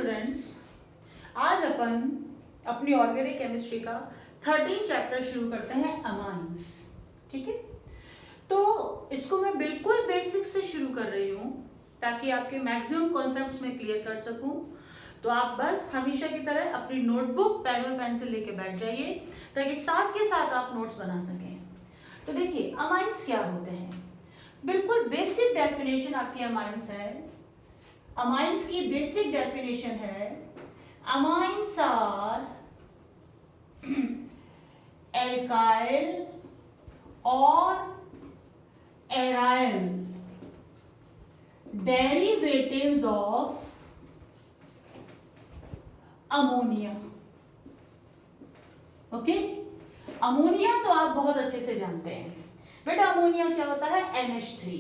Students, आज अपन अपनी organic chemistry का 13 चैप्टर शुरू करते हैं अमाइंस। ठीक है, तो इसको मैं बिल्कुल बेसिक से शुरू कर रही हूँ ताकि आपके मैक्सिमम कॉन्सेप्ट्स में क्लियर कर सकूं। तो आप बस हमेशा की तरह अपनी नोटबुक पेन और पेंसिल लेके बैठ जाइए ताकि साथ के साथ आप नोट्स बना सकें। तो देखिए अमाइंस क्या होते हैं, बिल्कुल बेसिक डेफिनेशन आपकी अमाइंस है। अमाइंस की बेसिक डेफिनेशन है, अमाइंस आर एल्काइल और aryl derivatives of ammonia. Okay, ammonia तो आप बहुत अच्छे से जानते हैं बेटा, अमोनिया क्या होता है, NH3।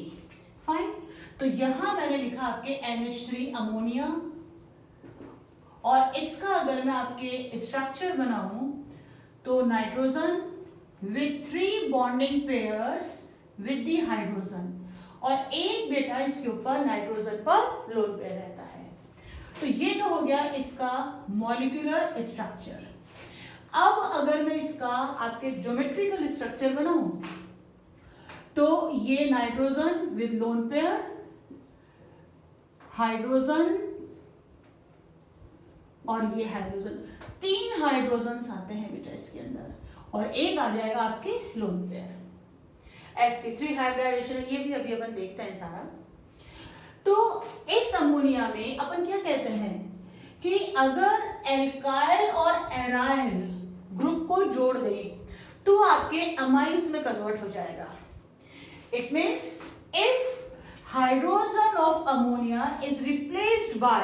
फाइन, तो यहां मैंने लिखा आपके NH3 अमोनिया, और इसका अगर मैं आपके स्ट्रक्चर बनाऊं तो nitrogen with 3 bonding pairs with the hydrogen, और एक बेटा इसके ऊपर नाइट्रोजन पर लोन पेयर रहता है। तो ये तो हो गया इसका मॉलिक्यूलर स्ट्रक्चर। अब अगर मैं इसका आपके ज्योमेट्रिकल स्ट्रक्चर बनाऊं तो ये nitrogen with lone pair, hydrogen और ये हाइड्रोजन, 3 हाइड्रोजन्स आते हैं बेटा इसके अंदर, और एक आ जाएगा आपके लोन पेयर। sp3 हाइब्रिडाइजेशन, ये भी अभी अपन देखते हैं सारा। तो इस अमोनिया में अपन क्या कहते हैं कि अगर एल्काइल और एराइल ग्रुप को जोड़ दें तो आपके अमाइंस में कन्वर्ट हो जाएगा। It means if hydrogen of ammonia is replaced by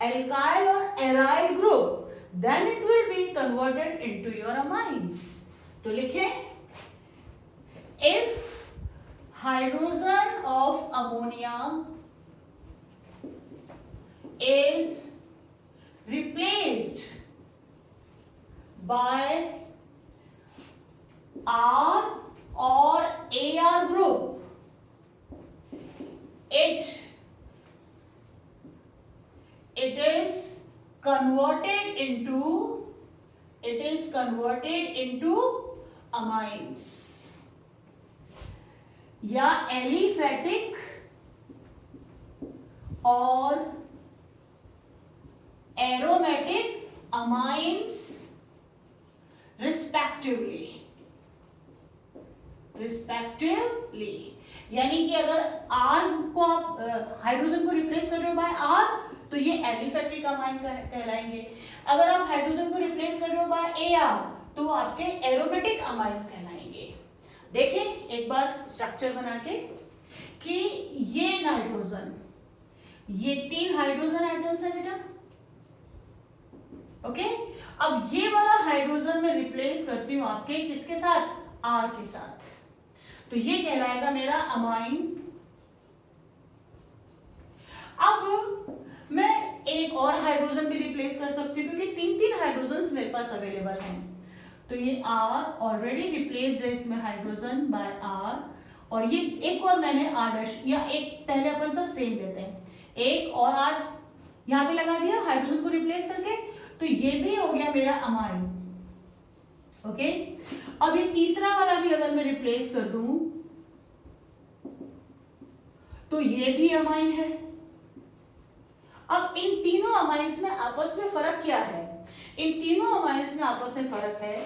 alkyl or aryl group, then it will be converted into your amines. तो लिखें, if hydrogen of ammonia is replaced by R or AR group, it is converted into amines या aliphatic और aromatic amines respectively. यानी कि अगर R को आप hydrogen को रिप्लेस कर रहे हो बाय R तो ये एलिफेटिक अमाइन कहलाएंगे। अगर आप हाइड्रोजन को रिप्लेस कर रहे हो बाय AR तो आपके एरोमेटिक अमाइंस कहलाएंगे। देखें एक बार स्ट्रक्चर बना के कि ये नाइट्रोजन, ये 3 हाइड्रोजन एटम्स है बेटा। ओके, अब ये वाला हाइड्रोजन में रिप्लेस करती हूं आपके किसके साथ, R के साथ, तो ये कहलाएगा मेरा अमाइन। अब मैं एक और हाइड्रोजन भी रिप्लेस कर सकती हूँ क्योंकि 3 हाइड्रोजन मेरे पास अवेलेबल हैं। तो ये R ऑलरेडी रिप्लेस्ड है इसमें हाइड्रोजन बाय R, और ये एक और मैंने R' या एक पहले अपन सब सेम लेते हैं, एक और R यहाँ पे लगा दिया हाइड्रोजन को रिप्लेस करके, तो ये भी हो गया मेरा अमाइन। ओके, अब ये तीसरा वाला भी अगर मैं रिप्लेस कर दूं तो ये भी अमाइन है। अब इन तीनों अमाइंस में आपस में फर्क क्या है, इन तीनों अमाइंस में आपस में फर्क है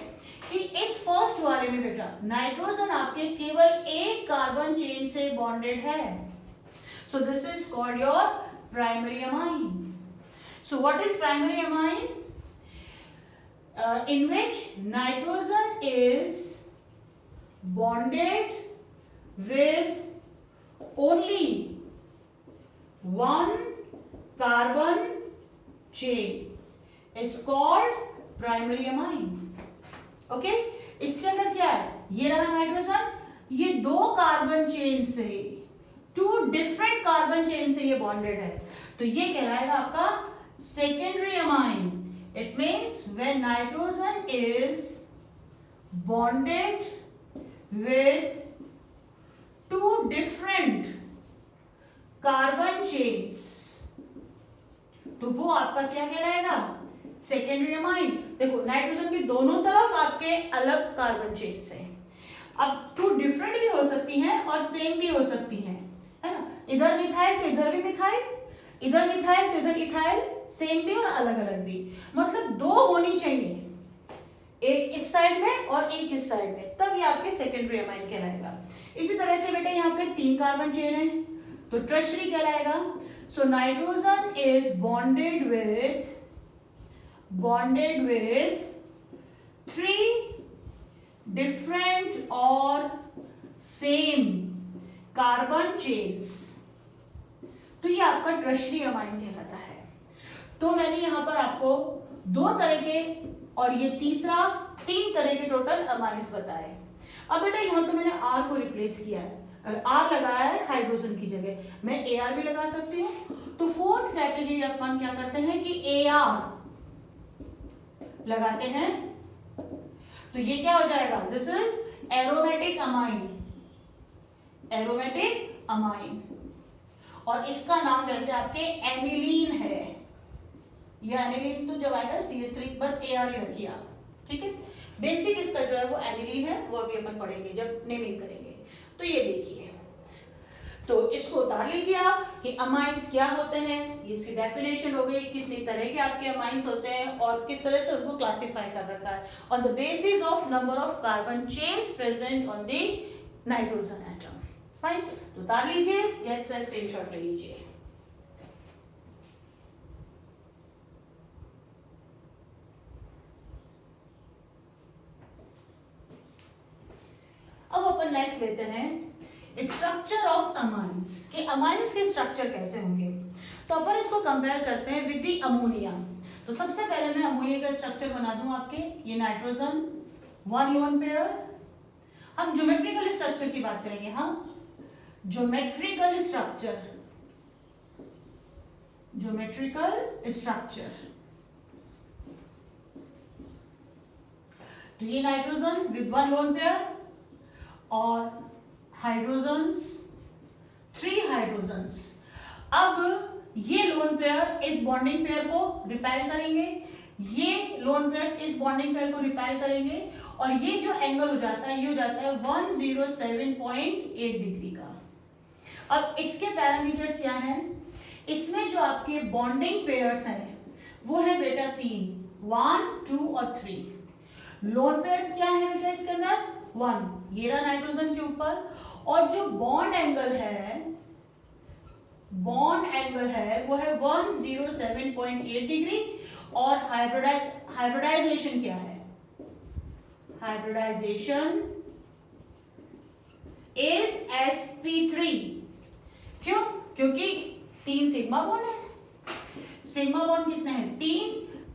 कि इस फर्स्ट वाले में बेटा नाइट्रोजन आपके केवल एक कार्बन चेन से बॉन्डेड है, so this is called your primary amine. So what is primary amine? In which nitrogen is bonded with only one carbon chain is called primary amine. Okay? इसके अंदर क्या है, ये रहा नाइट्रोजन, ये 2 carbon chain से, 2 different carbon chain से ये बॉन्डेड है, तो ये कहलाएगा आपका secondary amine. It means when nitrogen is bonded with 2 different carbon chains तो वो आपका क्या कहलाएगा, सेकेंडरी अमाइन। देखो नाइट्रोजन की दोनों तरफ आपके अलग कार्बन चेन्स हैं। अब टू डिफरेंट भी हो सकती हैं और सेम भी हो सकती हैं, है ना। इधर मिथाइल तो इधर भी मिथाइल, इधर मिथाइल तो इधर इथाइल, सेम भी और अलग अलग भी। मतलब दो होनी चाहिए, एक इस साइड में और एक इस साइड में, तब ये आपके सेकेंडरी अमाइन कहलाएगा। इसी तरह से बेटा यहाँ पे 3 कार्बन चेन है तो टर्शरी कहलाएगा। So nitrogen is bonded with 3 different और सेम कार्बन चेन्स, तो ये आपका टर्शरी अमाइन कहलाता है। तो मैंने यहां पर आपको 2 तरह के और ये तीसरा 3 तरह के टोटल अमाइंस बताए। अब बेटा यहां तो मैंने आर को रिप्लेस किया है, अगर आर लगाया है हाइड्रोजन की जगह, मैं ए आर भी लगा सकती हूँ। तो 4th कैटेगरी अपन क्या करते हैं कि ए आर लगाते हैं, तो ये क्या हो जाएगा, this is aromatic amine, aromatic amine. और इसका नाम वैसे आपके एनिलीन है, ये एनिलीन तो जब आएगा CH3 बस AR ही रखिए आप, ठीक है। बेसिक इसका जो है वो एनिलीन है, वो अभी अपन पढ़ेंगे जब नेमिंग करेंगे। तो ये देखिए, तो इसको उतार लीजिए आप कि अमाइंस क्या होते हैं, ये इसकी डेफिनेशन हो गई, कितनी तरह के आपके अमाइंस होते हैं और किस तरह से उनको क्लासिफाई कर रखा है on the basis of number of carbon chains present on the nitrogen atom. Fine, तो उतार लीजिए या इसका स्क्रीनशॉट ले लीजिए। अब अपन नेक्स्ट लेते हैं स्ट्रक्चर ऑफ अमाइंस, कि अमाइंस के स्ट्रक्चर कैसे होंगे। तो अपन इसको कंपेयर करते हैं विद द अमोनिया। तो सबसे पहले मैं अमोनिया का स्ट्रक्चर बना दूं आपके, ये नाइट्रोजन 1 लोन पेयर। हम ज्योमेट्रिकल स्ट्रक्चर की बात करेंगे, हम ज्योमेट्रिकल स्ट्रक्चर, ज्योमेट्रिकल स्ट्रक्चर। तो ये नाइट्रोजन विद 1 लोन पेयर और हाइड्रोजन्स 3 हाइड्रोजन्स। अब ये लोन पेयर इस बॉन्डिंग पेयर को रिपेल करेंगे, ये लोन पेयर्स इस बॉन्डिंग पेयर को रिपेल करेंगे और ये जो एंगल हो जाता है ये हो जाता है 107.8 डिग्री का। अब इसके पैरामीटर्स क्या हैं, इसमें जो आपके बॉन्डिंग पेयर्स हैं वो है बेटा 3, 1, 2 और 3। लोन पेयर्स क्या है बेटा इसके अंदर 1, ये रहा नाइट्रोजन के ऊपर, और जो बॉन्ड एंगल है वो है 107.8 डिग्री। और हाइब्रिडाइजेशन क्या है, हाइब्रिडाइजेशन इज sp3। क्यों, क्योंकि 3 सिग्मा बॉन्ड है, सिग्मा बॉन्ड कितने हैं 3,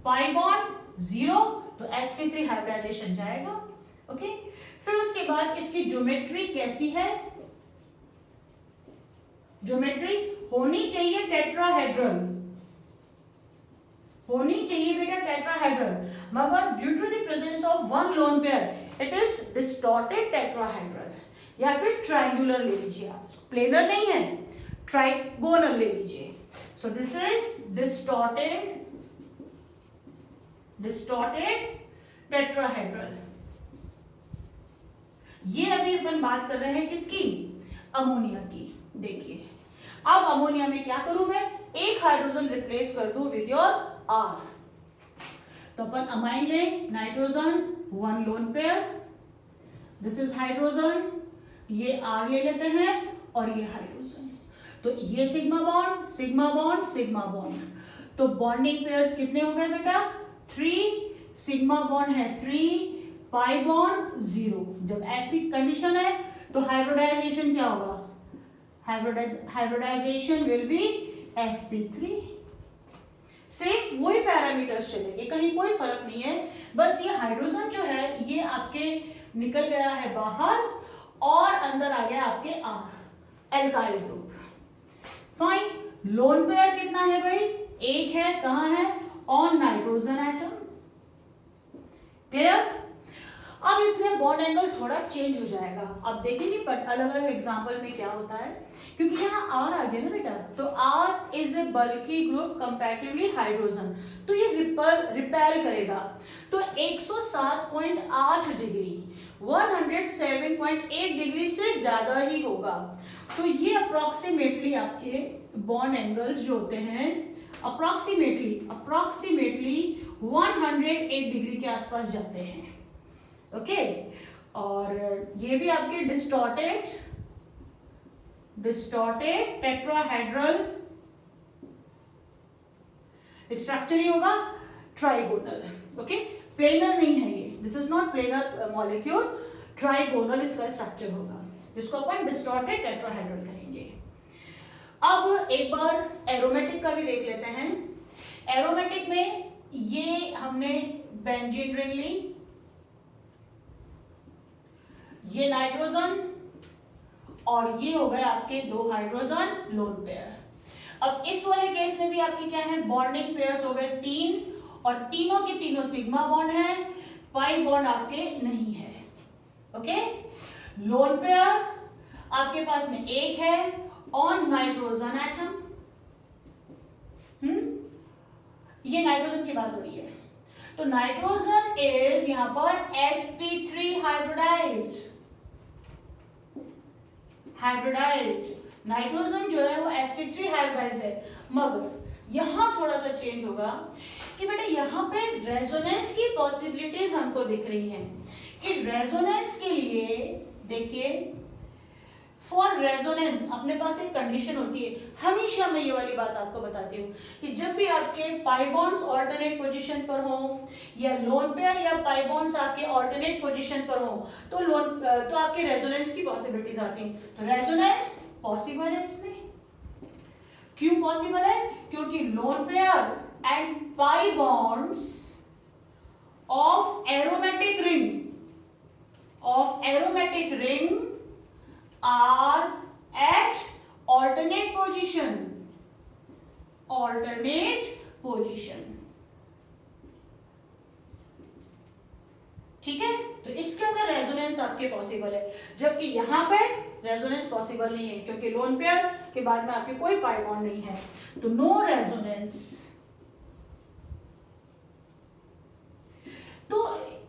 पाई बॉन्ड 0, तो sp3 हाइब्रिडाइजेशन जाएगा। ओके, फिर उसके बाद इसकी ज्योमेट्री कैसी है, ज्योमेट्री होनी चाहिए टेट्राहेड्रल, होनी चाहिए बेटा टेट्राहेड्रल, मगर due to the presence of 1 lone pair it is distorted tetrahedral, या फिर ट्रायंगुलर ले लीजिए आप, प्लेनर नहीं है ट्राइगोनल ले लीजिए। So this is distorted tetrahedral. ये अभी अपन बात कर रहे हैं किसकी, अमोनिया की। देखिए अब अमोनिया में क्या करूं मैं, एक हाइड्रोजन रिप्लेस कर दूं विद योर आर। तो अपन अमाइन ले, nitrogen 1 lone pair, this is hydrogen, ये आर ले लेते हैं और ये हाइड्रोजन। तो ये sigma bond sigma bond sigma bond, तो बॉन्डिंग पेयर्स कितने हो गए बेटा 3, सिग्मा बॉन्ड है 3, पाई बॉन्ड 0। जब ऐसी कंडीशन है तो हाइब्रिडाइजेशन क्या होगा, hybridisation will be sp3। Same वही पैरामीटर्स चलेंगे, कहीं कोई फर्क नहीं है, बस ये हाइड्रोजन जो है ये आपके निकल गया है बाहर और अंदर आ गया आपके R, alkyl group. Fine, lone pair कितना है भाई, एक है, कहां है, ऑन नाइट्रोजन एटम। क्लियर। अब इसमें बॉन्ड एंगल थोड़ा चेंज हो जाएगा, अब देखेंगे बट अलग अलग एग्जांपल में क्या होता है, क्योंकि यहाँ R आ गया ना बेटा, तो R is a bulky group comparatively hydrogen, तो ये रिपेल करेगा। तो 107.8 डिग्री 107.8 डिग्री से ज्यादा ही होगा। तो ये अप्रोक्सीमेटली आपके बॉन्ड एंगल्स जो होते हैं अप्रोक्सीमेटली 108 डिग्री के आसपास जाते हैं। ओके, और ये भी आपके डिस्टॉर्टेड टेट्राहेड्रल स्ट्रक्चर ही होगा, ट्राइगोनल। ओके, प्लेनर नहीं है ये, this is not planar molecule, trigonal इसका स्ट्रक्चर होगा, जिसको अपन डिस्टॉर्टेड टेट्राहेड्रल कहेंगे। अब एक बार एरोमेटिक का भी देख लेते हैं। एरोमेटिक में ये हमने बेंजीन रिंग ली, ये नाइट्रोजन और ये हो गए आपके 2 हाइड्रोजन लोन पेयर। अब इस वाले केस में भी आपके क्या है, बॉन्डिंग पेयर्स हो गए 3 और तीनों के तीनों सिग्मा बॉन्ड है, पाई बॉन्ड आपके नहीं है। ओके, लोन पेयर आपके पास में एक है ऑन नाइट्रोजन एटम। ये नाइट्रोजन की बात हो रही है, तो नाइट्रोजन इज यहां पर sp3 हाइब्रिडाइज्ड। नाइट्रोजन जो है वो sp3 हाइब्रिडाइज्ड है, मगर यहां थोड़ा सा चेंज होगा कि बेटा यहां पे रेजोनेंस की पॉसिबिलिटीज हमको दिख रही हैं कि रेजोनेंस के लिए देखिए, फॉर रेजोनेंस अपने पास एक कंडीशन होती है। हमेशा मैं ये वाली बात आपको बताती हूँ कि जब भी आपके पाई बॉन्ड्स ऑल्टरनेट पोजीशन पर हो या लोन पेयर या पाई बॉन्ड्स आपके ऑल्टरनेट पोजीशन पर हो तो आपके रेजोनेंस की पॉसिबिलिटीज आती हैं। तो रेजोनेंस पॉसिबल है इसमें। क्यों पॉसिबल है? क्योंकि lone pair and pi bonds of aromatic ring are at alternate position। ठीक है, तो इसके अंदर रेजोनेंस आपके पॉसिबल है, जबकि यहां पे रेजोनेंस पॉसिबल नहीं है क्योंकि लोन पेयर के बाद में आपके कोई पाई बॉन्ड नहीं है, तो नो रेजोनेंस। तो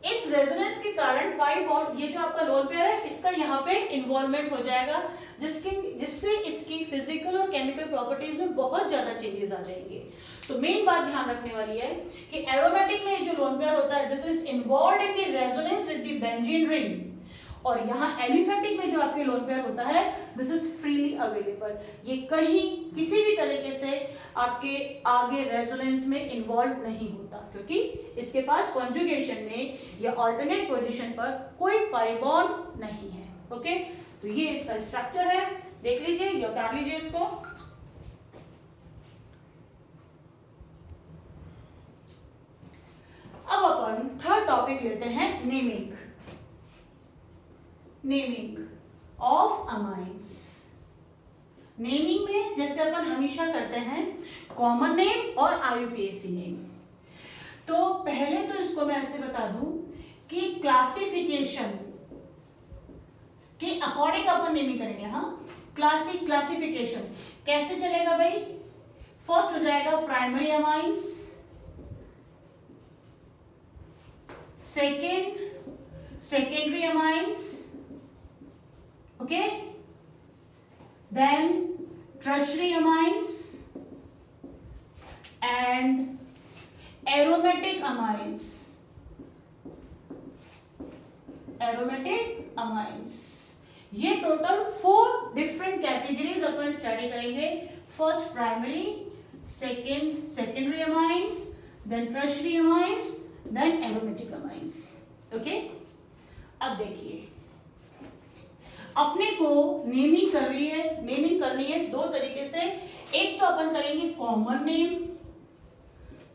इस रेजोनेंस के कारण पाई बॉन्ड, ये जो आपका लोन पेयर है, इसका यहाँ पे इन्वॉल्वमेंट हो जाएगा, जिससे इसकी फिजिकल और केमिकल प्रॉपर्टीज में बहुत ज्यादा चेंजेस आ जाएंगे। तो मेन बात ध्यान रखने वाली है कि एरोमेटिक में जो लोन पेयर होता है, this is involved in the resonance with the benzene ring, और यहाँ एलिफेटिक में जो आपके लोन पेयर होता है, दिस इज फ्रीली अवेलेबल। ये कहीं किसी भी तरीके से आपके आगे रेजोनेंस में इन्वॉल्व नहीं होता, क्योंकि इसके पास कॉन्जुगेशन में या ऑल्टरनेट पोजीशन पर कोई पाई बॉन्ड नहीं है। ओके, तो ये इसका स्ट्रक्चर है, देख लीजिए या उतार लीजिए इसको। अब अपन थर्ड टॉपिक लेते हैं, नेमिंग ऑफ अमाइंस। नेमिंग में जैसे अपन हमेशा करते हैं कॉमन नेम और IUPAC नेम। तो पहले तो इसको मैं ऐसे बता दूं कि क्लासिफिकेशन के अकॉर्डिंग अपन नेमिंग करेंगे। हाँ, क्लासिफिकेशन कैसे चलेगा भाई? फर्स्ट हो जाएगा primary amines, secondary amines, okay, then tertiary amines and aromatic amines। ये टोटल 4 डिफरेंट कैटेगरीज अपन स्टडी करेंगे। First primary, secondary amines, then tertiary amines, then aromatic amines. Okay, अब देखिए अपने को नेमिंग करनी है 2 तरीके से। एक तो अपन करेंगे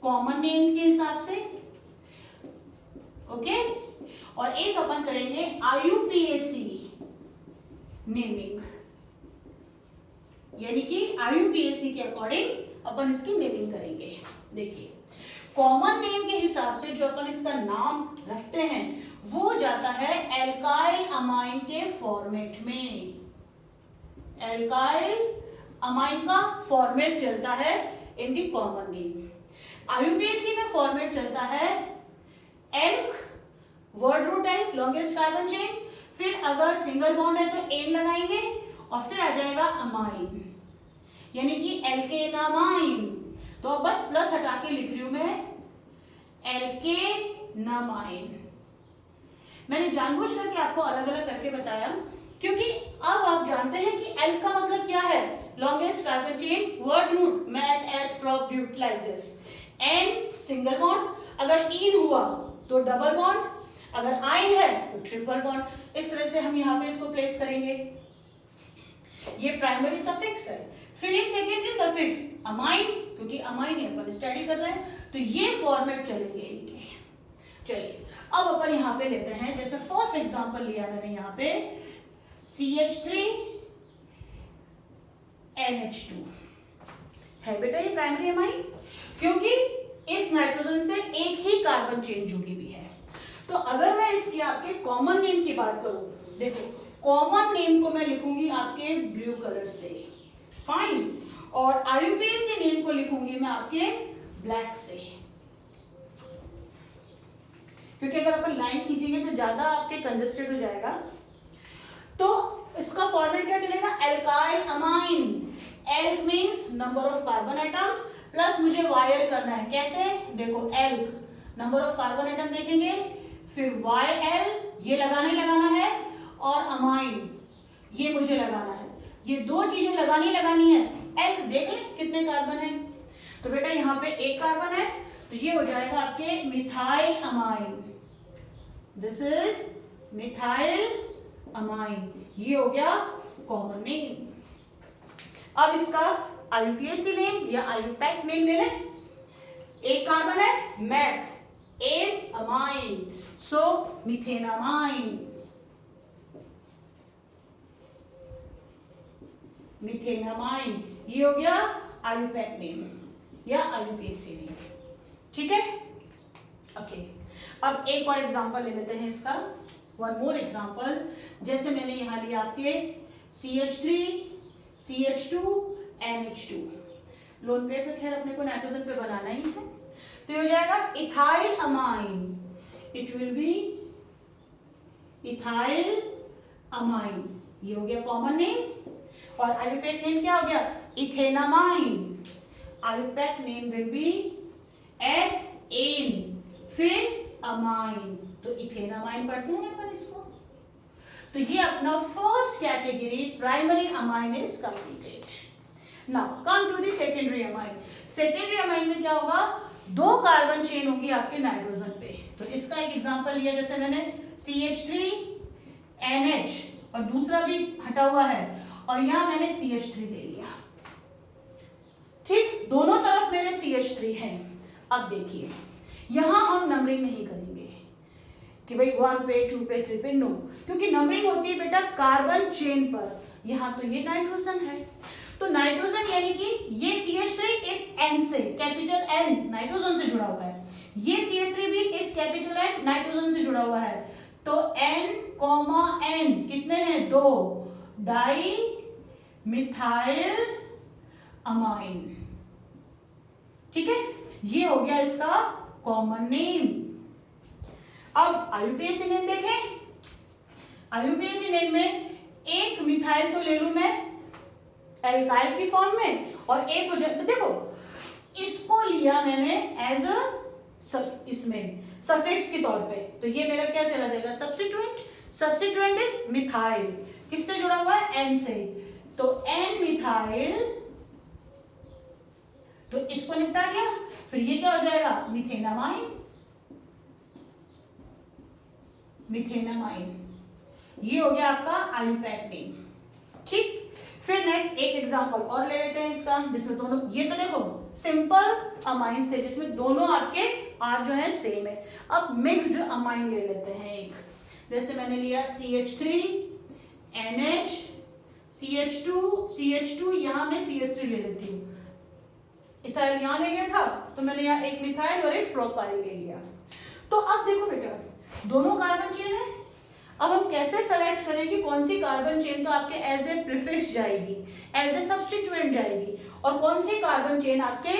कॉमन नेम्स के हिसाब से, ओके, और एक अपन करेंगे IUPAC नेमिंग, यानी कि IUPAC के अकॉर्डिंग अपन इसकी नेमिंग करेंगे। देखिए, कॉमन नेम के हिसाब से जो अपन इसका नाम रखते हैं वो जाता है एल्काइल अमाइन के फॉर्मेट में। एल्काइल अमाइन का फॉर्मेट चलता है in the common name. IUPAC में फॉर्मेट चलता है alk, word root alk, longest carbon chain, फिर अगर सिंगल बॉन्ड है तो एन लगाएंगे और फिर आ जाएगा अमाइन, यानी कि एल्केनामाइन। तो अब बस प्लस हटा के लिख रही हूं मैं एल्केनामाइन। मैंने जानबूझ करके आपको अलग अलग करके बताया क्योंकि अब आप जानते हैं कि एल्क का मतलब क्या है, longest carbon chain, word root, meth eth prop but, like this. Ane single bond, अगर इन हुआ तो डबल बॉन्ड, अगर आइन है तो ट्रिपल बॉन्ड। इस तरह से हम यहाँ पे इसको प्लेस करेंगे। ये प्राइमरी सफिक्स है। फिर ये सेकेंडरी सफिक्स अमाइन, क्योंकि अमाइन ही अपन स्टडी कर रहे हैं तो ये फॉर्मेट चलेंगे इनके। चलिए अब अपन यहाँ पे लेते हैं, जैसे फर्स्ट एग्जांपल लिया मैंने यहाँ पे CH3 NH2 है बेटा, ये प्राइमरी अमाइन, क्योंकि इस नाइट्रोजन से एक ही कार्बन चेन जुड़ी हुई है। तो अगर मैं इसकी आपके कॉमन नेम की बात करूं, देखो कॉमन नेम को मैं लिखूंगी आपके ब्लू कलर से, फाइन, और आईयूपीएसी नेम को लिखूंगी मैं आपके ब्लैक से, क्योंकि अगर अपन लाइन खींचेंगे तो ज्यादा आपके कंजस्टेड हो जाएगा। तो इसका फॉर्मेट क्या चलेगा, alkyl amine. Elk means number of carbon atoms, plus मुझे वायर करना है, कैसे, देखो elk number of carbon atom देखेंगे, फिर YL ये लगाना है, और अमाइन ये मुझे लगाना है। ये दो चीजें लगानी है। एल्क देख ले कितने कार्बन है, तो बेटा यहाँ पे एक कार्बन है तो ये हो जाएगा आपके methyl amine. This is methyl amine, ये हो गया कॉमन नेम। अब इसका आईयूपीएसी नेम या आईयूपैक नेम ले लें। एक कार्बन है मैथ, एन अमाइन, सो मिथेनामाइन, मिथेनामाइन, ये हो गया आईयूपैक नेम या आईयूपीएसी नेम। ठीक है, ओके। अब एक और एग्जांपल ले लेते हैं इसका, वन मोर एग्जांपल। जैसे मैंने यहां लिया आपके CH3 CH2 NH2, lone pair तो खैर अपने को नाइट्रोजन पे बनाना ही है, तो ये हो जाएगा ethyl amine, it will be ethyl amine, ये हो गया कॉमन नेम। और आईयूपैक नेम क्या हो गया, ethanamine. IUPAC name will be eth ane, फिर अमाइन, तो इथेनामाइन पढ़ते हैं अपन इसको। तो ये अपना first category primary amine is completed. Now come to the secondary amine. Secondary amine में क्या होगा, दो कार्बन चेन होंगी आपके नाइट्रोजन पे। तो इसका एक एग्जांपल लिया, जैसे मैंने CH3 NH और दूसरा भी हटा हुआ है और यहां मैंने CH3 ले लिया। ठीक, दोनों तरफ मेरे CH3 है। अब देखिए यहां हम नंबरिंग नहीं करेंगे कि भाई 1 पे 2 पे 3 पे, नो, क्योंकि नंबरिंग होती है बेटा कार्बन चेन पर। यहां तो ये नाइट्रोजन है, तो नाइट्रोजन यानी कि ये CH3 इस N से, कैपिटल N नाइट्रोजन से जुड़ा हुआ है, ये CH3 भी इस कैपिटल N नाइट्रोजन से जुड़ा हुआ है। तो N, N कितने हैं, 2, डाई मिथाइल अमाइन। ठीक है, ये हो गया इसका कॉमन नेम। अब आईयूपीएसी नेम देखें। आईयूपीएसी नेम में एक मिथाइल तो ले लूं मैं एल्काइल की फॉर्म में, और एक हो जाए, देखो इसको लिया मैंने एज अ इसमें सफिक्स के तौर पे, तो ये मेरा क्या चला जाएगा, सब्स्टिट्यूएंट। सब्स्टिट्यूएंट इज मिथाइल, किससे जुड़ा हुआ है, N से, तो N मिथाइल, तो इसको निपटा दिया। फिर ये क्या हो जाएगा, मिथेनामाइन, मिथेनामाइन, ये हो गया आपका आईयूपैक नेम। ठीक, फिर नेक्स्ट एक एग्जांपल और ले लेते हैं इसका, जिसमें दोनों, ये तो देखो सिंपल अमाइंस थे जिसमें दोनों आपके R जो है सेम है। अब मिक्स्ड अमाइन ले लेते हैं एक, जैसे मैंने लिया CH3 NH CH2 यहां मैं CH3 ले लेती हूँ, इथाइल यहां ले लिया था, तो मैंने यहाँ एक मिथाइल और एक प्रोपाइल ले लिया। तो अब देखो बेटा दोनों कार्बन चेन है, अब हम कैसे सेलेक्ट करें कि कौन सी कार्बन चेन तो आपके एज ए प्रीफिक्स जाएगी, एज ए सब्स्टिट्यूएंट जाएगी, और कौन सी कार्बन चेन आपके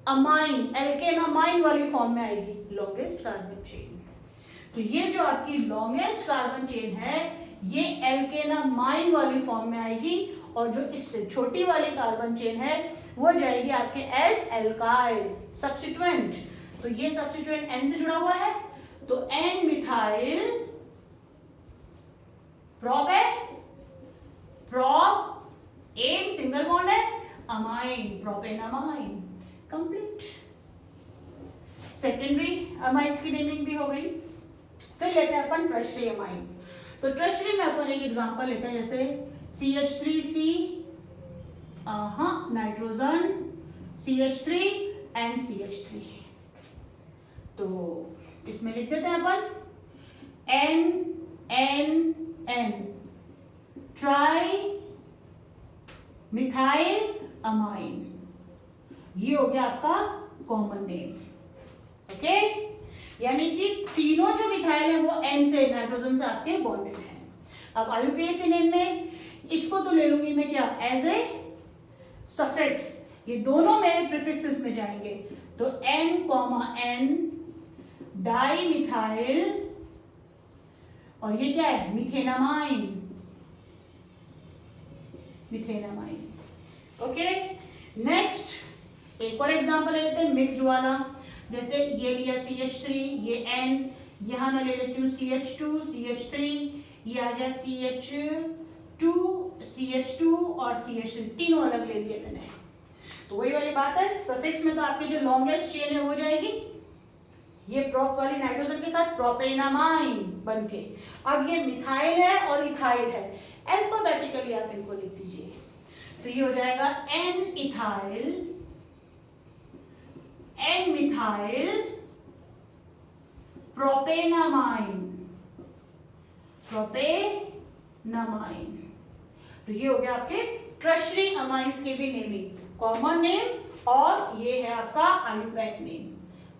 अमाइन, एल्केन अमाइन वाली फॉर्म में आएगी, लॉन्गेस्ट कार्बन चेन। तो ये जो आपकी लॉन्गेस्ट कार्बन चेन है ये एल्केन अमाइन वाली फॉर्म में आएगी, और जो इससे छोटी वाली कार्बन चेन है वो जाएगी आपके एज एल्काइल सब्स्टिट्यूएंट। तो ये सब्स्टिट्यूएंट एन से जुड़ा हुआ है, तो एन मिथाइल प्रोप है, प्रोप एन सिंगल बॉन्ड है, amine propanamine, complete. Secondary amines की नेमिंग भी हो गई। फिर लेते हैं अपन टर्शियरी अमाइन। तो टर्शियरी में अपन एक एग्जांपल लेते हैं, जैसे CH3C nitrogen, CH3 and CH3। तो इसमें लिख देते हैं अपन N ट्राई मिथाइल अमाइन, ये हो गया आपका कॉमन नेम। ओके, यानी कि तीनों जो मिथाइल है वो N से, नाइट्रोजन से आपके बॉन्डेड हैं। अब IUPAC नेम में इसको तो ले लूंगी मैं क्या, एज ए सफिक्स, ये दोनों मेरे प्रीफिक्सेस में जाएंगे। तो N, डाई मिथाइल, और ये क्या है, मिथेनामाइन, मिथेनामाइन। ओके, नेक्स्ट एक और एग्जांपल ले लेते हैं मिक्स्ड वाला। जैसे ये लिया CH3, ये N, यहां मैं ले लेती हूँ CH2, CH3, ये आ गया CH2 और CH3, तीनों अलग ले लिए मैंने। तो वही वाली बात है, सफिक्स में तो आपकी जो लॉन्गेस्ट चेन है वो जाएगी, ये प्रोप वाली नाइट्रोजन के साथ प्रोपेनामाइन बनके। अब ये मिथाइल है और इथाइल है, अल्फाबेटिकली आप इनको लिख दीजिए। तो ये हो जाएगा N ethyl, N methyl propanamine, तो ये हो गया आपके टर्शियरी अमाइंस के भी नेमिंग, कॉमन नेम और ये है आपका IUPAC नेम,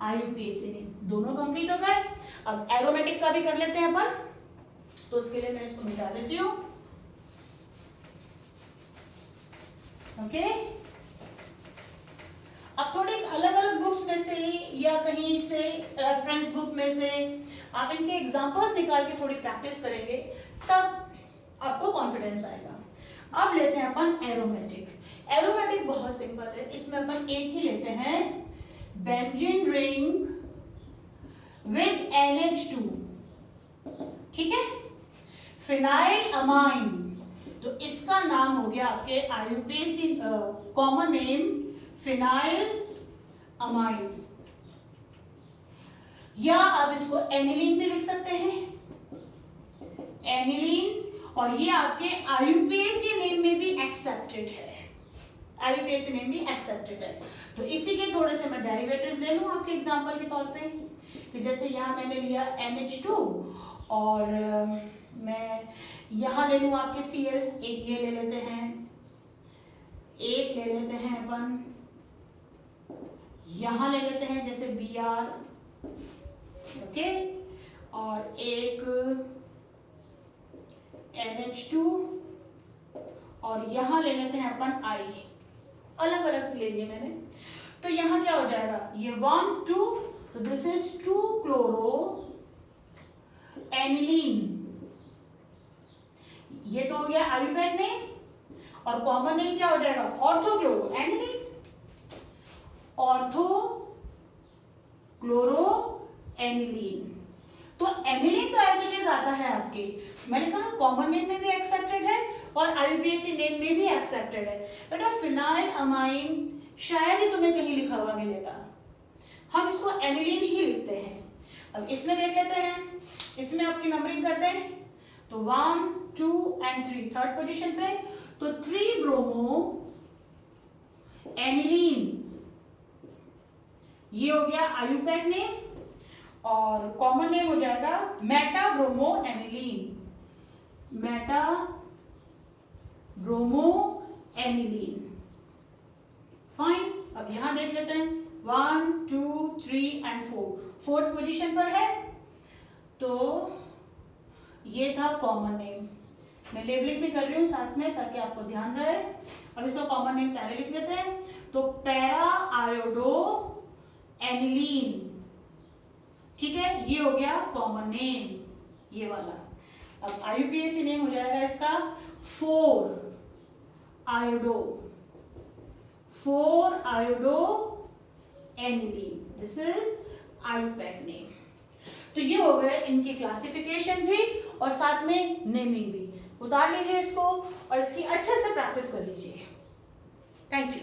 IUPAC नेम, दोनों कंप्लीट हो गए। अब एरोमेटिक का भी कर लेते हैं अपन, तो उसके लिए मैं इसको मिटा देती हूँ। ओके, अब थोड़ी अलग अलग बुक्स में से या कहीं से रेफरेंस बुक में से आप इनके एग्जांपल्स निकाल के थोड़ी प्रैक्टिस करेंगे, तब आपको कॉन्फिडेंस आएगा। अब लेते हैं अपन एरोमेटिक। एरोमेटिक बहुत सिंपल है, इसमें अपन एक ही लेते हैं, बेंजीन रिंग विद NH2, ठीक है, फिनाइल अमाइन, तो इसका नाम हो गया आपके IUPAC common name phenyl amine, या आप इसको एनिलीन भी लिख सकते हैं, एनिलीन, और ये आपके IUPAC नेम में भी एक्सेप्टेड है, IUPAC नेम भी एक्सेप्टेड है। तो इसी के थोड़े से मैं डेरिवेटिव्स ले लूं आपके एग्जांपल के तौर पे, कि जैसे यहां मैंने लिया NH2 और मैं यहां ले लूं आपके Cl, एक ये ले लेते हैं, एक ले लेते हैं अपन, यहां ले लेते हैं जैसे Br, ओके, और एक NH2 और यहां ले लेते हैं अपन I, अलग अलग ले लिए मैंने। तो यहां क्या हो जाएगा, ये 1 2, तो दिस इज 2 क्लोरो एनिलीन, ये तो हो गया IUPAC नेम, और कॉमन नेम क्या हो जाएगा, ortho chloro aniline, ortho chloro aniline. तो एनिलीन तो एज इट इज आता है आपके, मैंने कहा कॉमन नेम में भी एक्सेप्टेड है और IUPAC नेम में भी एक्सेप्टेड है, बेटा फिनाइल अमाइन शायद ही तुम्हें कहीं लिखा हुआ मिलेगा, हम इसको एनिलीन ही लिखते हैं। अब इसमें देख लेते हैं, इसमें आपकी नंबरिंग करते हैं, तो 1 2 एंड 3 थर्ड पोजीशन पे, तो 3 ब्रोमो एनिलीन, ये हो गया IUPAC नेम, और कॉमन नेम हो जाएगा Meta bromo aniline, Meta bromo aniline, fine. अब यहां देख लेते हैं 1 2 3 एंड 4 फोर्थ पोजीशन पर है, तो ये था कॉमन नेम। मैं लेबलिंग भी कर रही हूँ साथ में ताकि आपको ध्यान रहे। अब इसका कॉमन नेम पहले लिख लेते हैं। तो पैरा आयोडो एनिलीन, ठीक है, ये हो गया कॉमन नेम, ये वाला। अब IUPAC नेम हो जाएगा इसका 4-आयोडो aniline. This is IUPAC name. तो ये हो गए इनकी क्लासिफिकेशन भी और साथ में नेमिंग भी। उतार लीजिए इसको और इसकी अच्छे से प्रैक्टिस कर लीजिए। Thank you.